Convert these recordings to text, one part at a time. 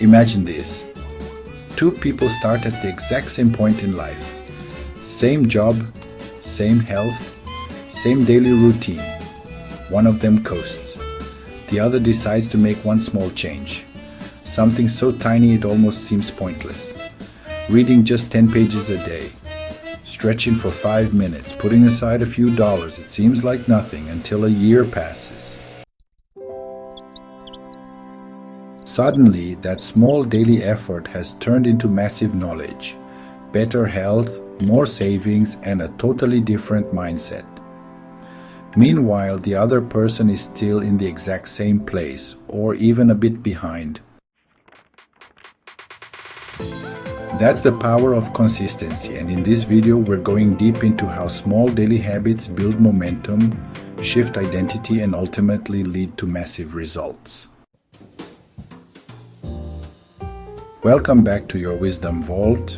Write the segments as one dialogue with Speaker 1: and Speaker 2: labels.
Speaker 1: Imagine this. Two people start at the exact same point in life. Same job, same health, same daily routine. One of them coasts. The other decides to make one small change. Something so tiny it almost seems pointless. Reading just 10 pages a day. Stretching for 5 minutes, putting aside a few dollars. It seems like nothing until a year passes. Suddenly, that small daily effort has turned into massive knowledge, better health, more savings, and a totally different mindset. Meanwhile, the other person is still in the exact same place, or even a bit behind. That's the power of consistency, and in this video we're going deep into how small daily habits build momentum, shift identity, and ultimately lead to massive results. Welcome back to your Wisdom Vault,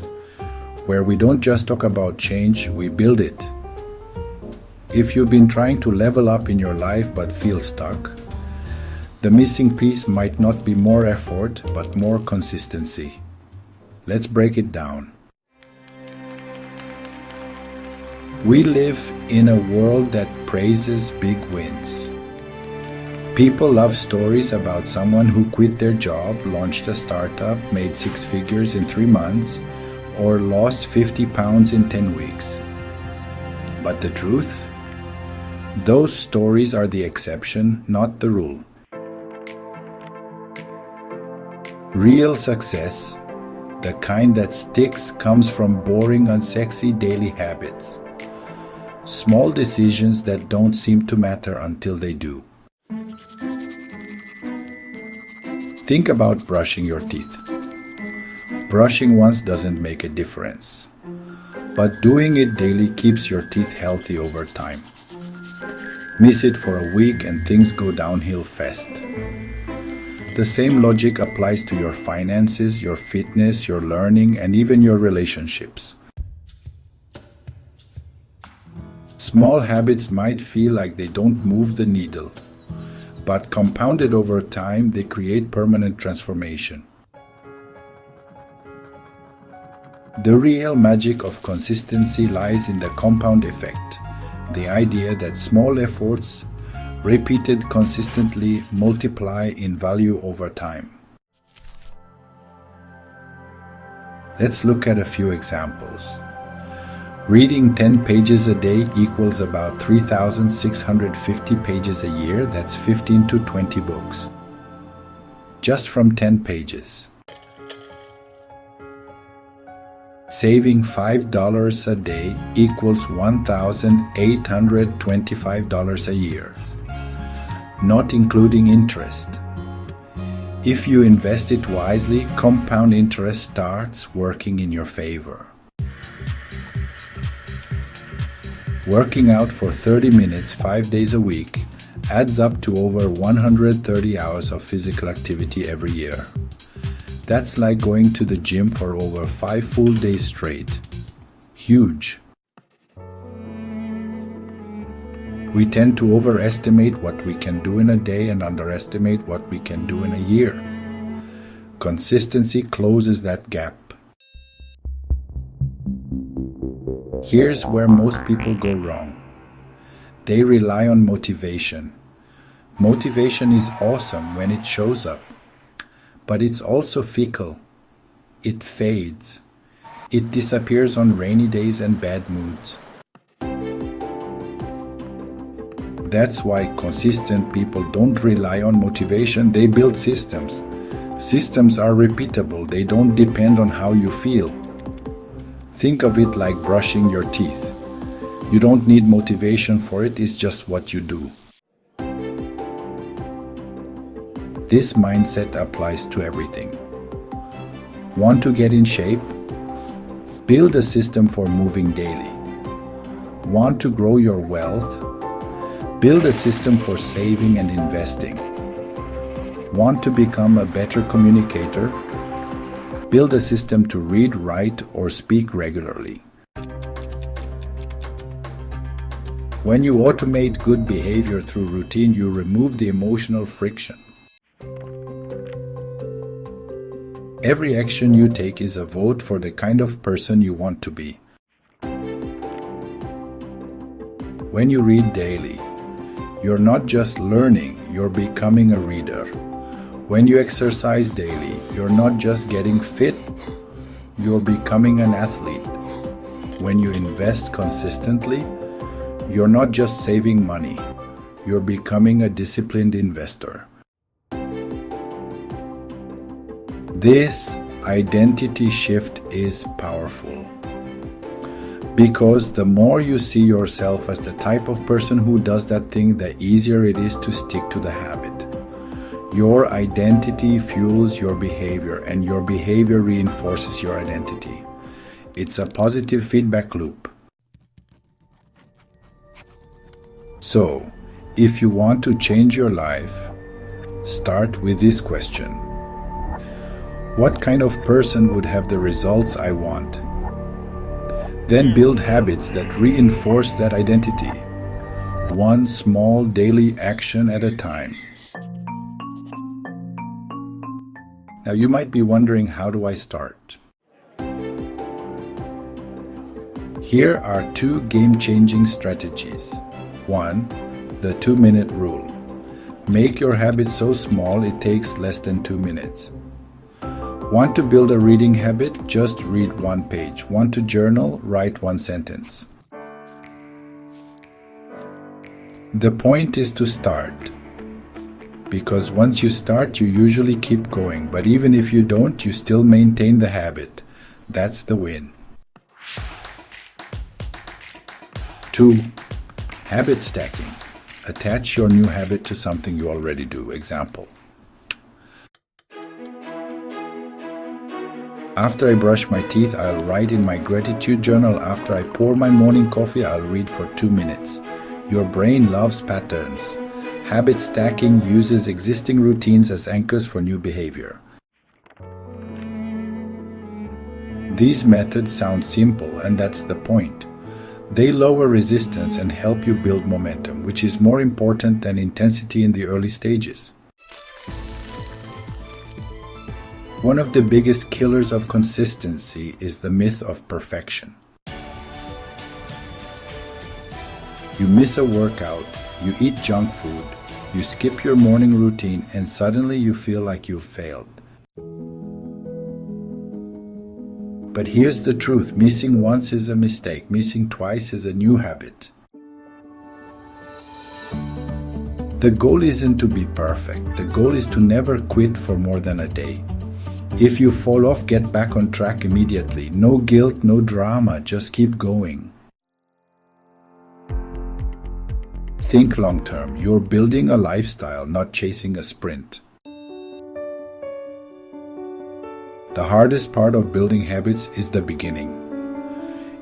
Speaker 1: where we don't just talk about change, we build it. If you've been trying to level up in your life but feel stuck, the missing piece might not be more effort but more consistency. Let's break it down. We live in a world that praises big wins. People love stories about someone who quit their job, launched a startup, made 6 figures in 3 months, or lost 50 pounds in 10 weeks. But the truth? Those stories are the exception, not the rule. Real success, the kind that sticks, comes from boring, unsexy daily habits. Small decisions that don't seem to matter until they do. Think about brushing your teeth. Brushing once doesn't make a difference, but doing it daily keeps your teeth healthy over time. Miss it for a week and things go downhill fast. The same logic applies to your finances, your fitness, your learning, and even your relationships. Small habits might feel like they don't move the needle, but compounded over time, they create permanent transformation. The real magic of consistency lies in the compound effect, the idea that small efforts repeated consistently multiply in value over time. Let's look at a few examples. Reading 10 pages a day equals about 3,650 pages a year. That's 15 to 20 books. Just from 10 pages. Saving $5 a day equals $1,825 a year, not including interest. If you invest it wisely, compound interest starts working in your favor. Working out for 30 minutes 5 days a week adds up to over 130 hours of physical activity every year. That's like going to the gym for over 5 full days straight. Huge. We tend to overestimate what we can do in a day and underestimate what we can do in a year. Consistency closes that gap. Here's where most people go wrong. They rely on motivation. Motivation is awesome when it shows up, but it's also fickle. It fades. It disappears on rainy days and bad moods. That's why consistent people don't rely on motivation, they build systems. Systems are repeatable, they don't depend on how you feel. Think of it like brushing your teeth. You don't need motivation for it, it's just what you do. This mindset applies to everything. Want to get in shape? Build a system for moving daily. Want to grow your wealth? Build a system for saving and investing. Want to become a better communicator? Build a system to read, write, or speak regularly. When you automate good behavior through routine, you remove the emotional friction. Every action you take is a vote for the kind of person you want to be. When you read daily, you're not just learning, you're becoming a reader. When you exercise daily, you're not just getting fit, you're becoming an athlete. When you invest consistently, you're not just saving money, you're becoming a disciplined investor. This identity shift is powerful because the more you see yourself as the type of person who does that thing, the easier it is to stick to the habit. Your identity fuels your behavior, and your behavior reinforces your identity. It's a positive feedback loop. So, if you want to change your life, start with this question. What kind of person would have the results I want? Then build habits that reinforce that identity, one small daily action at a time. Now you might be wondering, how do I start? Here are 2 game-changing strategies. 1. The 2-minute rule. Make your habit so small it takes less than 2 minutes. Want to build a reading habit? Just read 1 page. Want to journal? Write 1 sentence. The point is to start. Because once you start, you usually keep going. But even if you don't, you still maintain the habit. That's the win. 2. Habit stacking. Attach your new habit to something you already do. Example. After I brush my teeth, I'll write in my gratitude journal. After I pour my morning coffee, I'll read for 2 minutes. Your brain loves patterns. Habit stacking uses existing routines as anchors for new behavior. These methods sound simple, and that's the point. They lower resistance and help you build momentum, which is more important than intensity in the early stages. One of the biggest killers of consistency is the myth of perfection. You miss a workout, you eat junk food, you skip your morning routine, and suddenly you feel like you've failed. But here's the truth: missing once is a mistake, missing twice is a new habit. The goal isn't to be perfect, the goal is to never quit for more than a day. If you fall off, get back on track immediately. No guilt, no drama, just keep going. Think long term. You're building a lifestyle, not chasing a sprint. The hardest part of building habits is the beginning.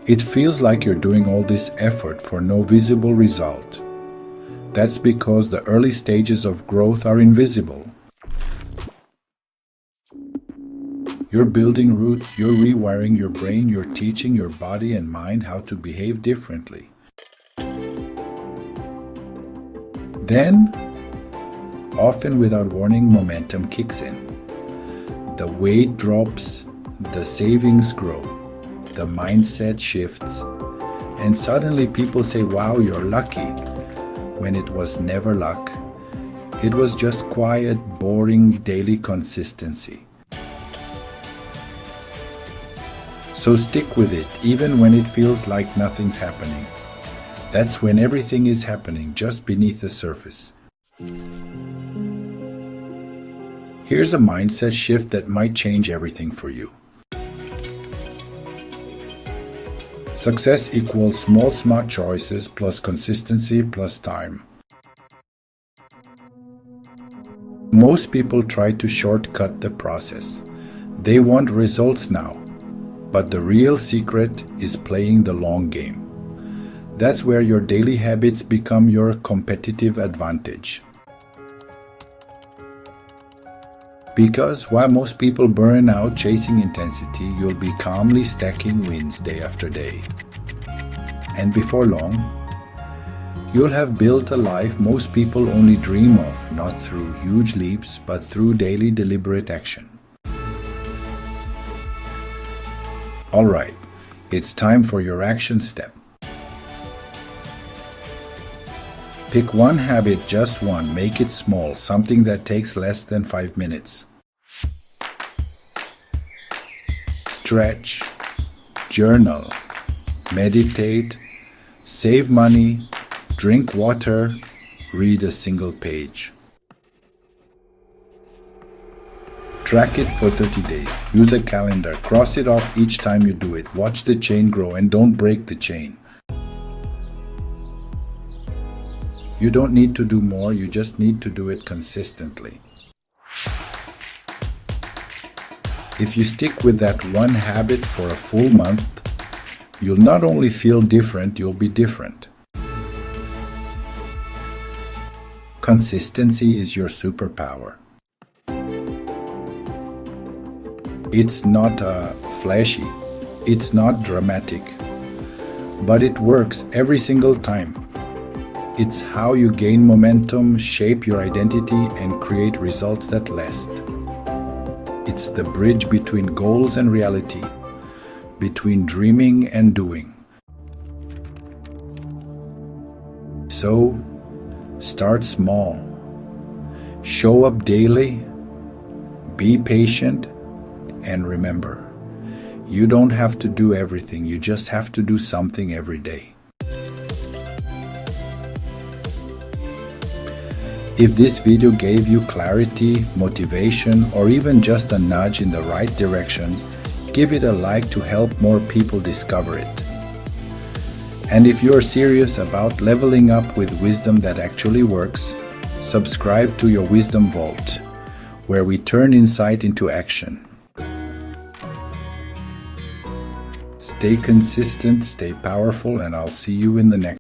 Speaker 1: It feels like you're doing all this effort for no visible result. That's because the early stages of growth are invisible. You're building roots, you're rewiring your brain, you're teaching your body and mind how to behave differently. Then, often without warning, momentum kicks in. The weight drops, the savings grow, the mindset shifts, and suddenly people say, "Wow, you're lucky," when it was never luck. It was just quiet, boring, daily consistency. So stick with it, even when it feels like nothing's happening. That's when everything is happening, just beneath the surface. Here's a mindset shift that might change everything for you. Success equals small, smart choices plus consistency plus time. Most people try to shortcut the process. They want results now. But the real secret is playing the long game. That's where your daily habits become your competitive advantage. Because while most people burn out chasing intensity, you'll be calmly stacking wins day after day. And before long, you'll have built a life most people only dream of, not through huge leaps, but through daily deliberate action. Alright, it's time for your action step. Pick one habit, just one. Make it small, something that takes less than 5 minutes. Stretch, journal, meditate, save money, drink water, read a single page. Track it for 30 days. Use a calendar. Cross it off each time you do it. Watch the chain grow and don't break the chain. You don't need to do more, you just need to do it consistently. If you stick with that one habit for a full month, you'll not only feel different, you'll be different. Consistency is your superpower. It's not flashy, it's not dramatic, but it works every single time. It's how you gain momentum, shape your identity, and create results that last. It's the bridge between goals and reality, between dreaming and doing. So, start small. Show up daily, be patient, and remember, you don't have to do everything, you just have to do something every day. If this video gave you clarity, motivation, or even just a nudge in the right direction, give it a like to help more people discover it. And if you're serious about leveling up with wisdom that actually works, subscribe to your Wisdom Vault, where we turn insight into action. Stay consistent, stay powerful, and I'll see you in the next